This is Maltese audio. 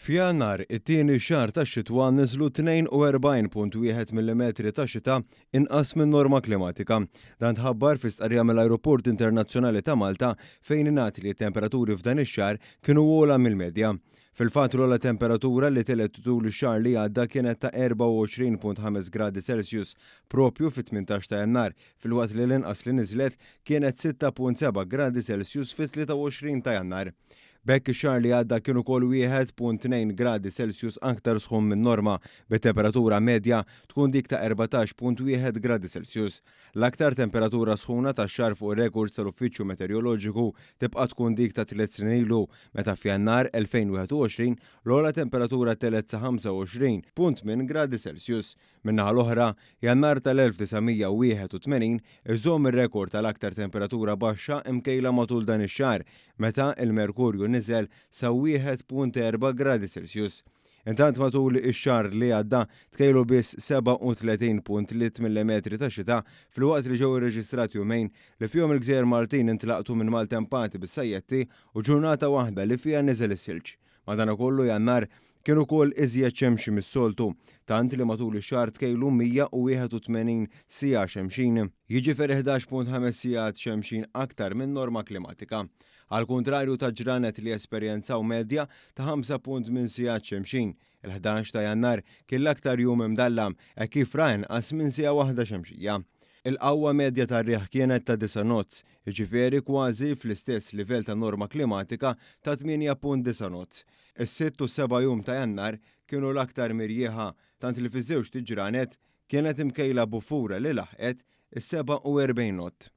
F'Jannar, it-tieni xahar tax-xitwa niżlu 42.1 millimetri ta' xita inqas minn norma klimatika. Dan tħabbar fi stqarrija mill-Ajruport Internazzjonali ta' Malta fejn ingħati li t-temperaturi f'dan ix-xahar kienu ogħla mill-medja. Fil-fatt l-ogħla temperatura li telet tul ix-xahar li għadda kienet ta' 24.5 gradi Celsius propju fit-18 ta' Jannar, filwaqt li l-inqas li niżlet kienet 6.7 gradi Celsius fit-23 ta' Jannar. Bekk ix-xahar li għadda kienu kol 1.2 gradi Celsius aktar sħum minn norma, bit-temperatura medja tkun dik ta' 14.1 gradi Celsius. L-aktar temperatura sħuna tax-xahar fuq ir-rekords tal-Uffiċċju Meteoroloġiku tibqa' tkun dik ta' 3 snin ilu, meta f'Jannar 2021 l-ogħla temperatura telet sa 25.8 gradi Celsius. Min-naħa l-oħra, Jannar tal-1981 iżomm ir-rekord tal-aktar temperatura baxxa imkejla matul dan ix-xahar, meta il-Merkurju niżel sa 1.4 gradi Celsius. Intant matul ix-xahar li għadda tkejlu biss 37.3 millimetri ta' xita fil-waqt li ġew irreġistrati jumejn li fihom il-Gżejjer Maltin intlaqtu minn maltempati bis-sajjetti u ġurnata waħda li fiha niżel is-silġ. Madankollu Jannar kienu wkoll iżjed xemxi mis-soltu, tant li matul ix-xahar tkejlu 181 siegħa xemxin, jiġifieri 11.5 sigħat xemxin aktar minn norma klimatika. Għal kuntrarju ta' ġranet li esperjenzaw medja ta' 5.8 sigħat xemxin, il-11 ta' Jannar kien l-aktar jum imdallam hekk kif ra inqas minn siegħa waħda xemxija. Il-qawwa medja tar-riħ kienet ta' 9 notz, jiġifieri kważi fl-istess livell ta' norma klimatika ta' 8.9 notz. Is-6 u 7 jum ta' Jannar kienu l-aktar mirjieħa, tant li fiż-żewġ ġranet kienet imkejla bufura li laħqet is-47 nott.